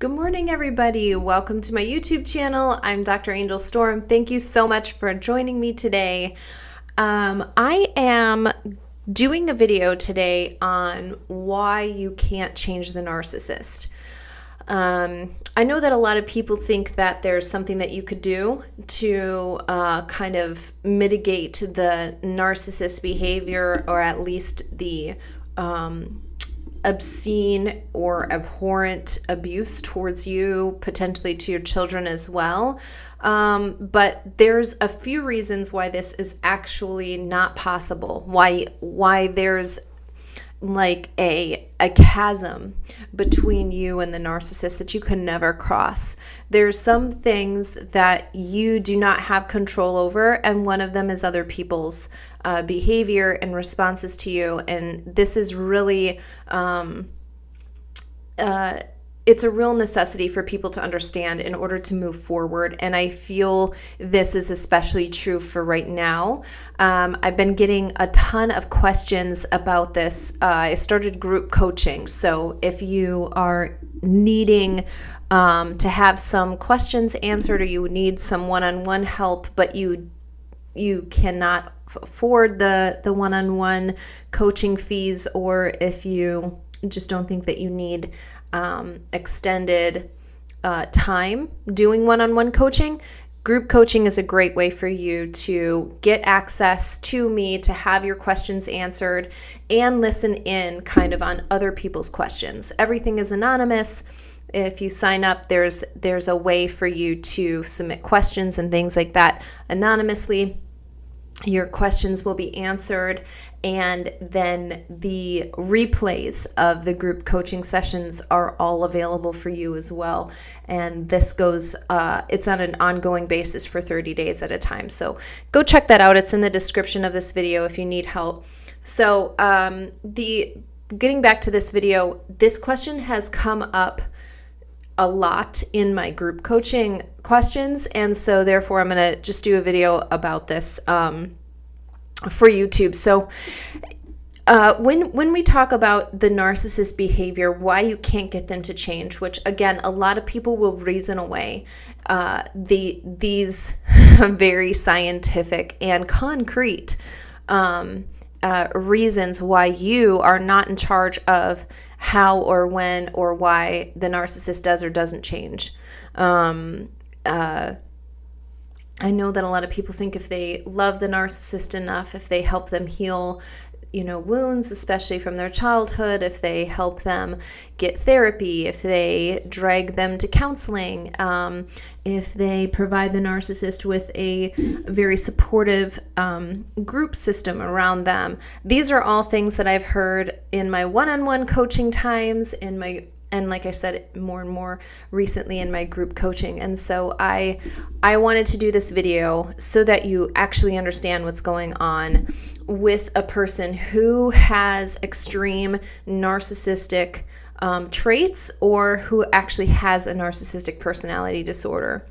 Good morning, everybody. Welcome to my YouTube channel. I'm Dr. Angel Storm. Thank you so much for joining me today. I am doing a video today on why you can't change the narcissist. I know that a lot of people think that there's something that you could do to kind of mitigate the narcissist behavior, or at least the obscene or abhorrent abuse towards you, potentially to your children as well. But there's a few reasons why this is actually not possible. Why there's like a chasm between you and the narcissist that you can never cross. There's some things that you do not have control over, and one of them is other people's behavior and responses to you. And this is really it's a real necessity for people to understand in order to move forward. And I feel this is especially true for right now. I've been getting a ton of questions about this. I started group coaching. So if you are needing to have some questions answered, or you need some one-on-one help, but you cannot afford the one-on-one coaching fees, or if you just don't think that you need extended time doing one-on-one coaching, group coaching is a great way for you to get access to me, to have your questions answered, and listen in kind of on other people's questions. Everything is anonymous. If you sign up, there's a way for you to submit questions and things like that anonymously. Your questions will be answered, and then the replays of the group coaching sessions are all available for you as well. And this goes, it's on an ongoing basis for 30 days at a time. So go check that out. It's in the description of this video if you need help. So getting back to this video, this question has come up a lot in my group coaching questions, and so therefore I'm going to just do a video about this for YouTube. So when we talk about the narcissist behavior, why you can't get them to change, which again, a lot of people will reason away these very scientific and concrete reasons why you are not in charge of how or when or why the narcissist does or doesn't change. I know that a lot of people think if they love the narcissist enough, if they help them heal, wounds, especially from their childhood, if they help them get therapy, if they drag them to counseling, if they provide the narcissist with a very supportive group system around them. These are all things that I've heard in my one-on-one coaching times, and like I said, more and more recently in my group coaching. And so I wanted to do this video so that you actually understand what's going on with a person who has extreme narcissistic traits, or who actually has a narcissistic personality disorder.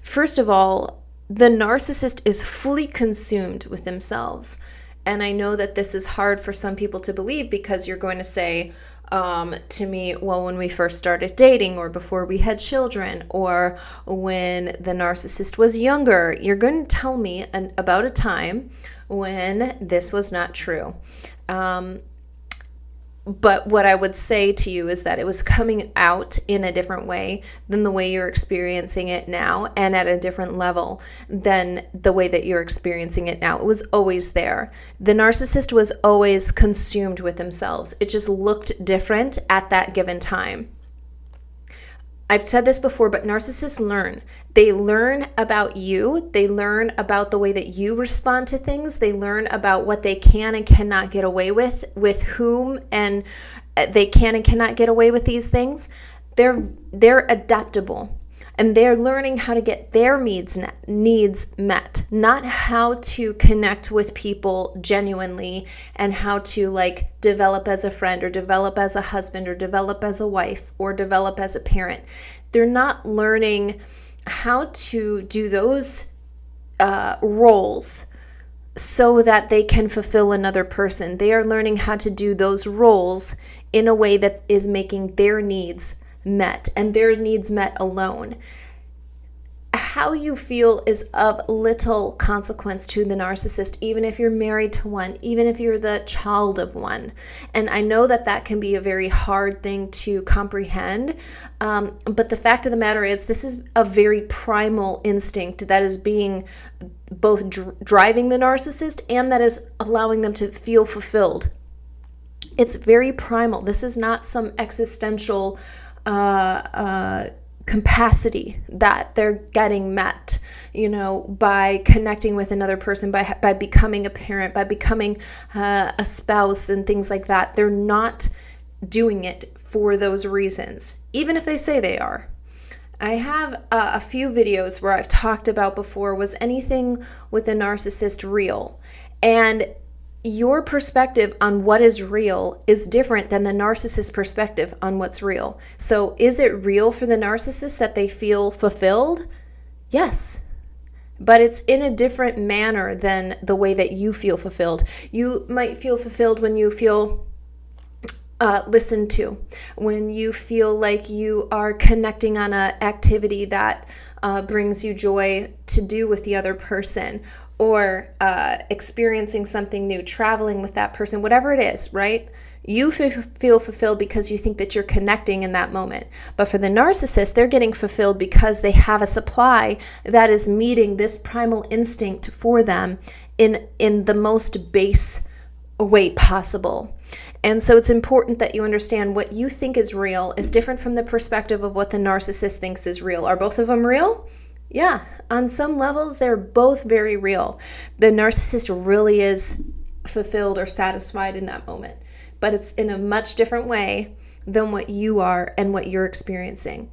First of all, the narcissist is fully consumed with themselves. And I know that this is hard for some people to believe, because you're going to say to me, well, when we first started dating, or before we had children, or when the narcissist was younger, you're going to tell me about a time when this was not true. But what I would say to you is that it was coming out in a different way than the way you're experiencing it now, and at a different level than the way that you're experiencing it now. It was always there. The narcissist was always consumed with themselves. It just looked different at that given time. I've said this before, but narcissists learn. They learn about you. They learn about the way that you respond to things. They learn about what they can and cannot get away with whom, and they can and cannot get away with these things. They're adaptable, and they're learning how to get their needs met, not how to connect with people genuinely, and how to develop as a friend, or develop as a husband, or develop as a wife, or develop as a parent. They're not learning how to do those roles so that they can fulfill another person. They are learning how to do those roles in a way that is making their needs met, and their needs met alone. How you feel is of little consequence to the narcissist, even if you're married to one, even if you're the child of one. And I know that that can be a very hard thing to comprehend, but the fact of the matter is this is a very primal instinct that is being both driving the narcissist and that is allowing them to feel fulfilled. It's very primal. This is not some existential capacity that they're getting met, by connecting with another person, by becoming a parent, by becoming a spouse and things like that. They're not doing it for those reasons, even if they say they are. I have a few videos where I've talked about before, was anything with a narcissist real? And your perspective on what is real is different than the narcissist perspective on what's real. So is it real for the narcissist that they feel fulfilled? Yes. But it's in a different manner than the way that you feel fulfilled. You might feel fulfilled when you feel listened to, when you feel like you are connecting on an activity that brings you joy to do with the other person, or experiencing something new, traveling with that person, whatever it is, right? You feel fulfilled because you think that you're connecting in that moment. But for the narcissist, they're getting fulfilled because they have a supply that is meeting this primal instinct for them in the most base way possible. And so it's important that you understand what you think is real is different from the perspective of what the narcissist thinks is real. Are both of them real? Yeah, on some levels, they're both very real. The narcissist really is fulfilled or satisfied in that moment, but it's in a much different way than what you are and what you're experiencing.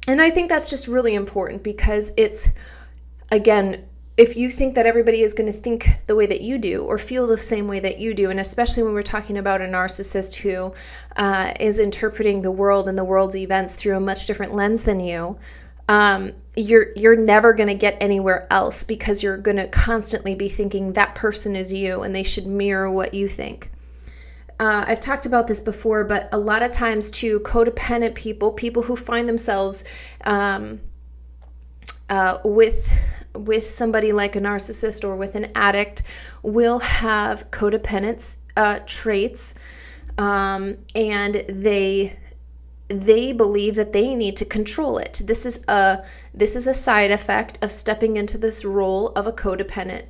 And I think that's just really important because it's, again, if you think that everybody is going to think the way that you do or feel the same way that you do, and especially when we're talking about a narcissist who is interpreting the world and the world's events through a much different lens than you, you're never going to get anywhere else because you're going to constantly be thinking that person is you and they should mirror what you think. I've talked about this before, but a lot of times too, codependent people who find themselves with somebody like a narcissist or with an addict will have codependence traits, and they believe that they need to control it. This is a side effect of stepping into this role of a codependent.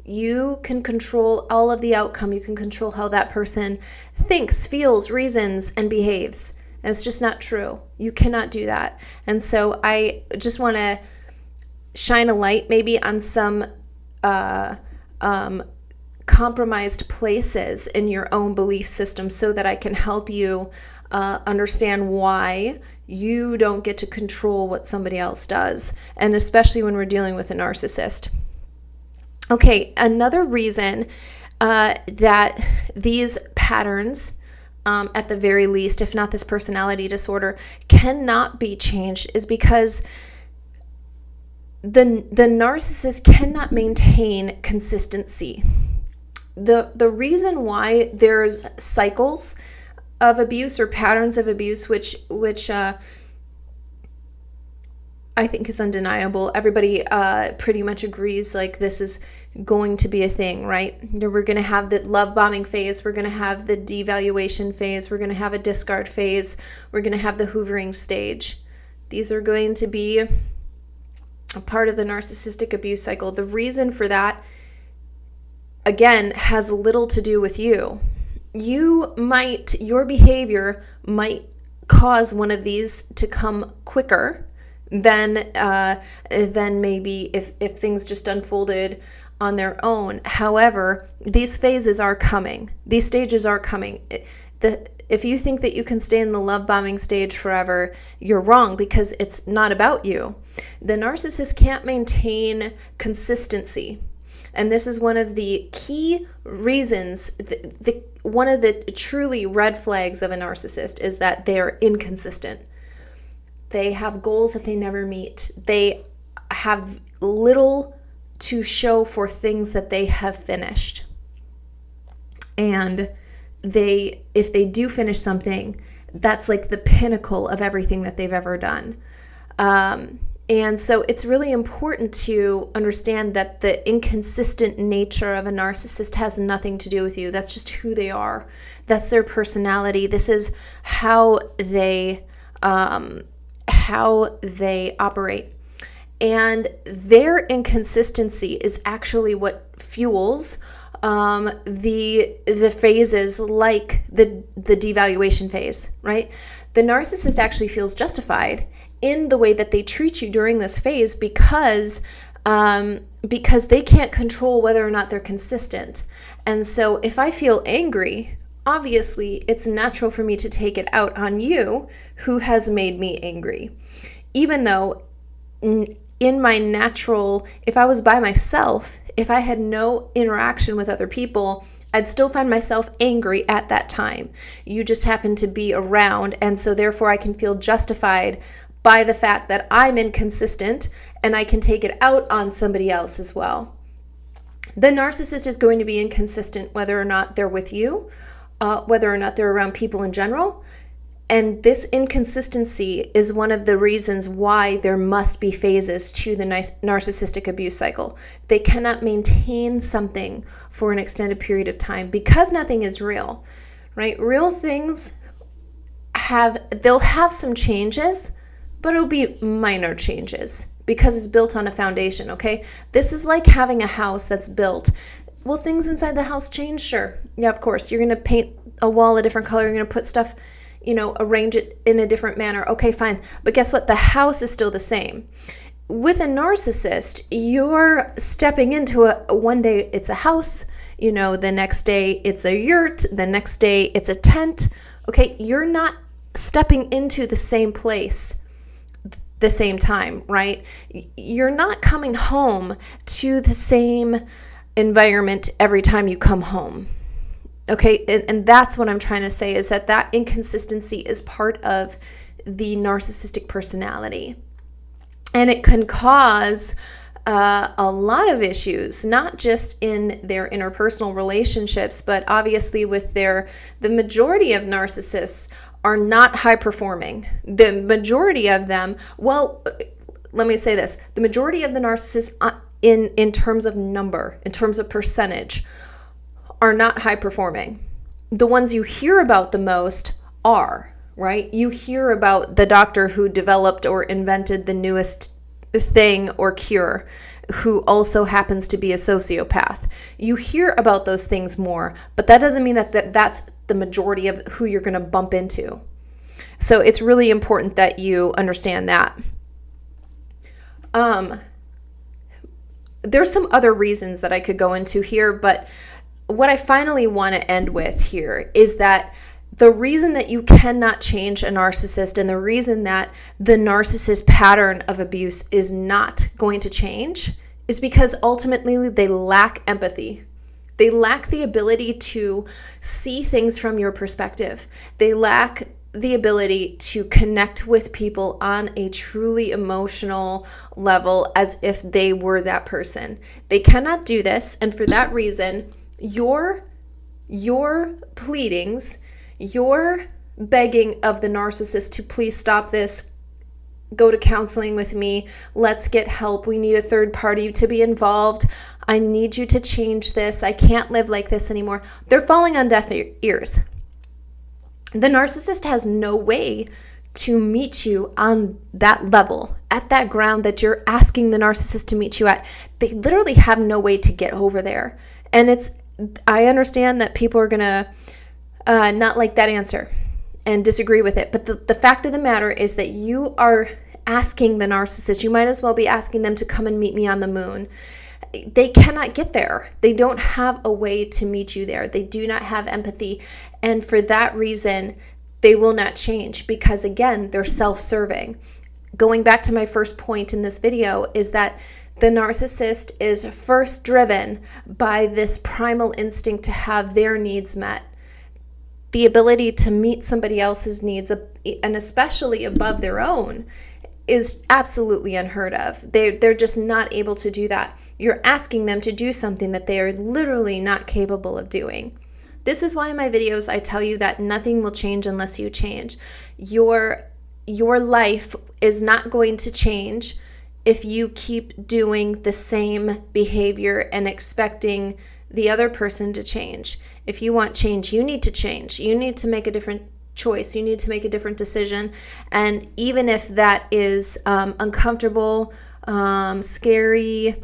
You can control all of the outcome. You can control how that person thinks, feels, reasons, and behaves. And it's just not true. You cannot do that. And so I just want to shine a light maybe on some compromised places in your own belief system so that I can help you understand why you don't get to control what somebody else does, and especially when we're dealing with a narcissist. Okay, another reason that these patterns, at the very least, if not this personality disorder, cannot be changed is because the narcissist cannot maintain consistency. The reason why there's cycles of abuse or patterns of abuse, which I think is undeniable. Everybody pretty much agrees like this is going to be a thing, right? We're going to have the love bombing phase. We're going to have the devaluation phase. We're going to have a discard phase. We're going to have the hoovering stage. These are going to be a part of the narcissistic abuse cycle. The reason for that, again, has little to do with you. Your behavior might cause one of these to come quicker than maybe if things just unfolded on their own. However, these phases are coming. These stages are coming. If you think that you can stay in the love bombing stage forever, you're wrong because it's not about you. The narcissist can't maintain consistency. And this is one of the key reasons, one of the truly red flags of a narcissist is that they are inconsistent. They have goals that they never meet. They have little to show for things that they have finished. And if they do finish something, that's like the pinnacle of everything that they've ever done. And so it's really important to understand that the inconsistent nature of a narcissist has nothing to do with you. That's just who they are. That's their personality. This is how they operate. And their inconsistency is actually what fuels the phases like the devaluation phase, right? The narcissist actually feels justified in the way that they treat you during this phase because they can't control whether or not they're consistent. And so if I feel angry, obviously it's natural for me to take it out on you who has made me angry. Even though in my natural, if I was by myself, if I had no interaction with other people, I'd still find myself angry at that time. You just happen to be around, and so therefore I can feel justified by the fact that I'm inconsistent and I can take it out on somebody else as well. The narcissist is going to be inconsistent whether or not they're with you, whether or not they're around people in general. And this inconsistency is one of the reasons why there must be phases to the narcissistic abuse cycle. They cannot maintain something for an extended period of time because nothing is real, right? Real things they'll have some changes, but it'll be minor changes because it's built on a foundation, okay? This is like having a house that's built. Will things inside the house change? Sure. Yeah, of course. You're going to paint a wall a different color. You're going to put stuff, arrange it in a different manner. Okay, fine. But guess what? The house is still the same. With a narcissist, you're stepping into one day it's a house, the next day it's a yurt, the next day it's a tent. Okay, you're not stepping into the same place the same time, right? You're not coming home to the same environment every time you come home. Okay, and that's what I'm trying to say, is that inconsistency is part of the narcissistic personality. And it can cause a lot of issues, not just in their interpersonal relationships, but obviously with the majority of narcissists are not high performing. The majority of them, let me say this, the majority of the narcissists in terms of number, in terms of percentage, are not high performing. The ones you hear about the most are, right? You hear about the doctor who developed or invented the newest thing or cure, who also happens to be a sociopath. You hear about those things more, but that doesn't mean that's the majority of who you're going to bump into. So it's really important that you understand that. There's some other reasons that I could go into here, but what I finally want to end with here is that the reason that you cannot change a narcissist and the reason that the narcissist pattern of abuse is not going to change is because ultimately they lack empathy. They lack the ability to see things from your perspective. They lack the ability to connect with people on a truly emotional level as if they were that person. They cannot do this, and for that reason, your pleadings, your begging of the narcissist to please stop this, go to counseling with me, let's get help, we need a third party to be involved, I need you to change this, I can't live like this anymore. They're falling on deaf ears. The narcissist has no way to meet you on that level, at that ground that you're asking the narcissist to meet you at. They literally have no way to get over there. And I understand that people are going to not like that answer and disagree with it. But the fact of the matter is that you are asking the narcissist, you might as well be asking them to come and meet me on the moon. They cannot get there. They don't have a way to meet you there. They do not have empathy. And for that reason, they will not change because, again, they're self-serving. Going back to my first point in this video is that the narcissist is first driven by this primal instinct to have their needs met. The ability to meet somebody else's needs, and especially above their own, is absolutely unheard of. They're just not able to do that. You're asking them to do something that they are literally not capable of doing. This is why in my videos I tell you that nothing will change unless you change. Your life is not going to change if you keep doing the same behavior and expecting the other person to change. If you want change, you need to change. You need to make a different choice. You need to make a different decision. And even if that is uncomfortable, scary,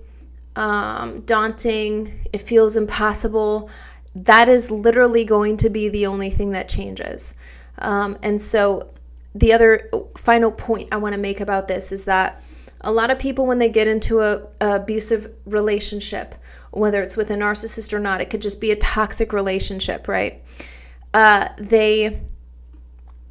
daunting, it feels impossible, that is literally going to be the only thing that changes. And so the other final point I want to make about this is that a lot of people, when they get into a abusive relationship, whether it's with a narcissist or not, it could just be a toxic relationship, right? They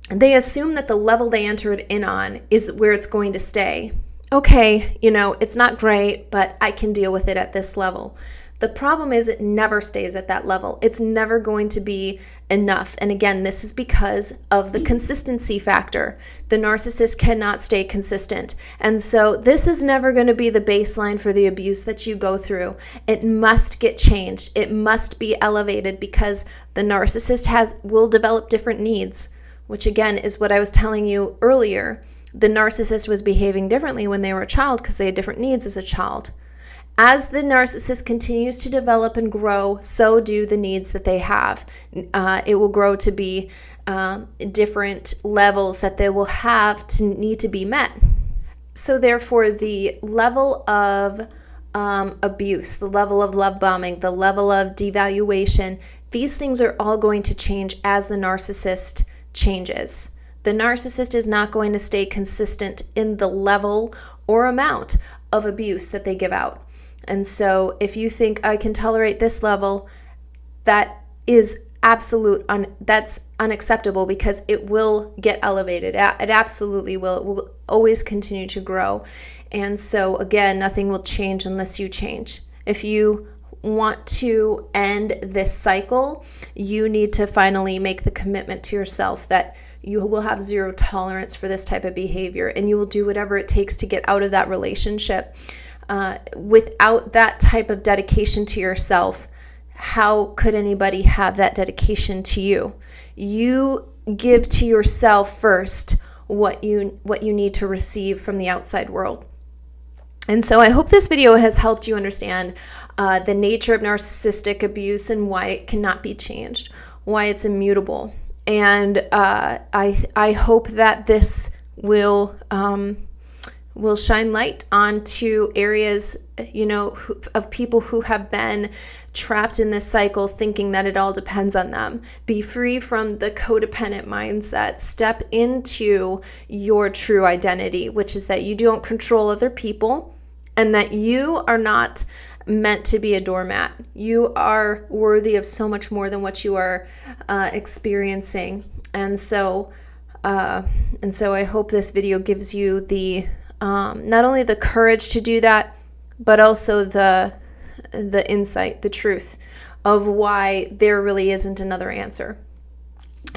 assume that the level they entered in on is where it's going to stay. Okay, it's not great, but I can deal with it at this level. The problem is it never stays at that level. It's never going to be enough. And again, this is because of the consistency factor. The narcissist cannot stay consistent. And so this is never going to be the baseline for the abuse that you go through. It must get changed. It must be elevated because the narcissist will develop different needs, which again is what I was telling you earlier. The narcissist was behaving differently when they were a child because they had different needs as a child. As the narcissist continues to develop and grow, so do the needs that they have. It will grow to be different levels that they will have to need to be met. So therefore, the level of abuse, the level of love bombing, the level of devaluation, these things are all going to change as the narcissist changes. The narcissist is not going to stay consistent in the level or amount of abuse that they give out. And so if you think I can tolerate this level, that is that's unacceptable because it will get elevated. It absolutely will. It will always continue to grow. And so again, nothing will change unless you change. If you want to end this cycle, you need to finally make the commitment to yourself that you will have zero tolerance for this type of behavior and you will do whatever it takes to get out of that relationship. Without that type of dedication to yourself, how could anybody have that dedication to you? You give to yourself first what you need to receive from the outside world. And so I hope this video has helped you understand the nature of narcissistic abuse and why it cannot be changed, why it's immutable. And I hope that this will shine light onto areas, of people who have been trapped in this cycle thinking that it all depends on them. Be free from the codependent mindset. Step into your true identity, which is that you don't control other people and that you are not meant to be a doormat. You are worthy of so much more than what you are experiencing. And so I hope this video gives you the not only the courage to do that, but also the insight, the truth of why there really isn't another answer.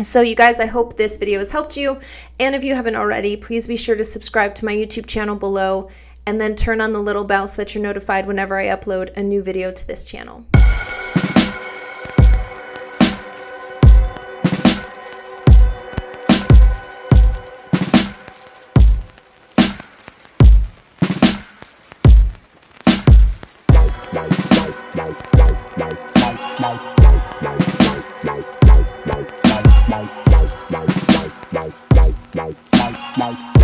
So you guys, I hope this video has helped you. And if you haven't already, please be sure to subscribe to my YouTube channel below and then turn on the little bell so that you're notified whenever I upload a new video to this channel. Like